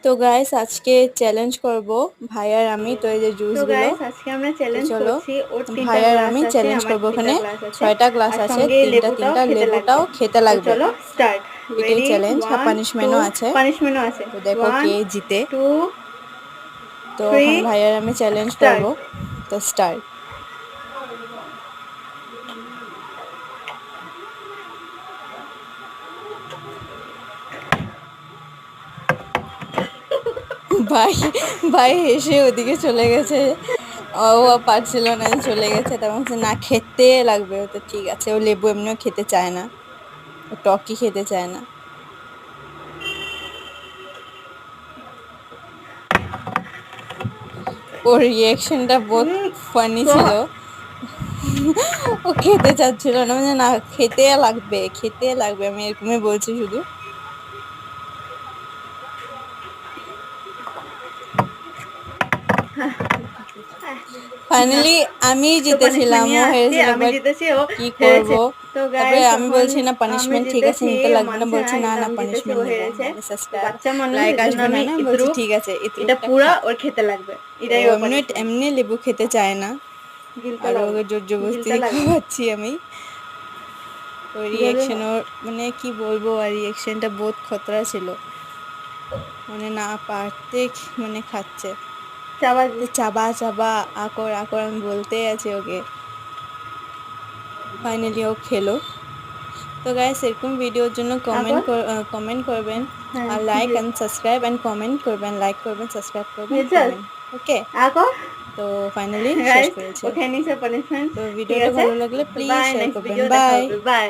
তো গাইস আজকে চ্যালেঞ্জ করব ভাই আর আমি। তো এই যে তো জুসগুলো, গাইস আজকে আমরা তো চ্যালেঞ্জ চলো করছি। ওর ভাই 3টা আর গ্লাস আমি আছে, চ্যালেঞ্জ আমার করবো। 3টা ওখানে গ্লাস আছে, 6টা গ্লাস আর আছে, সঙ্গে এই তিনটা লেবুটাও তিনটা খেতে লাগবে। লেবুটাও খেতে তো লাগবে। চলো স্টার্ট। এটাই রেডি, চ্যালেঞ্জ। আর 1 2, পানিশমেন্টও আছে, পানিশমেন্টও আছে। তো দেখো 1 কে জিতে। 2 তো এখন 3 ভাই আর আমি চ্যালেঞ্জ করব। স্টার্ট। তো স্টার্ট। ভাই ভাই হেসে ওদিকে চলে গেছে। ও পারছিল না, চলে গেছে। তারপর বলছে না খেতে লাগবে। ও তো ঠিক আছে, ও লেবু এমনিও খেতে চায় না, ও টকি খেতে চায় না। ওর রিয়াকশনটা বহুত ফানি তো ছিল। ও খেতে চাচ্ছিল না, মানে না খেতে লাগবে, খেতে লাগবে, আমি এরকমই বলছি শুধু। ফাইনালি আমি তো পানিশমেন্ট জিতেছিলাম, নিয়ে ও আসছি, হেরেছিল। আমি বাট জিতেছি, ও কি করব। হেরেছে। তো তারপরে গাইস আমি এখন বলছি না আমি পানিশমেন্ট ঠিক আছে, জিতেছি, নিতে ও লাগবে না। মানছে না, বলছে না কিন্তু না আমি জিতেছি, ও পানিশমেন্ট নিব, হেরেছে। নাহলে তো সাবস্ক্রাইব বাচ্চা মানুষ, লাইক এর জন্য আসবে না। আমি না আমি বলছি এতটুকু, ঠিক আছে, এটা এতটুকটা পুরা খা। ওর খেতে লাগবে, ও এটাই ওর এমনি পানিশমেন্ট। এমনি লেবু খেতে চায় না, গিলতে আর লাগবে, ওকে জোর জবরদস্তি গিলতে লাগবে। খাওয়াচ্ছি আমি। ওর গেলে রিয়াকশন, ওর মানে কি বলবো, আর রিয়াকশনটা বহুত খতরা ছিল। মানে না পারতে মানে খাচ্ছে। চাবা। তো চাবা চাবা, আকর আকর আমি বলতেই আছি ওকে। ফাইনালি ও খেলো। তো গাইস এরকম ভিডিওর জন্য আকর, কমেন্ট করবেন, হ্যাঁ আর লাইক জি, এন্ড সাবস্ক্রাইব এন্ড কমেন্ট করবেন, লাইক করবেন, সাবস্ক্রাইব করবেন, বুঝছো? কমেন্ট। ওকে। আকর। তো ফাইনালি শেষ গাইস করেছে। ও খেয়ে নিছে পানিশমেন্ট। তো ঠিক ভিডিওটা আছে, ভালো লাগলে তো প্লিজ বাই, শেয়ার নেক্সট করবেন। ভিডিও দেখা বাই। হবে, বাই।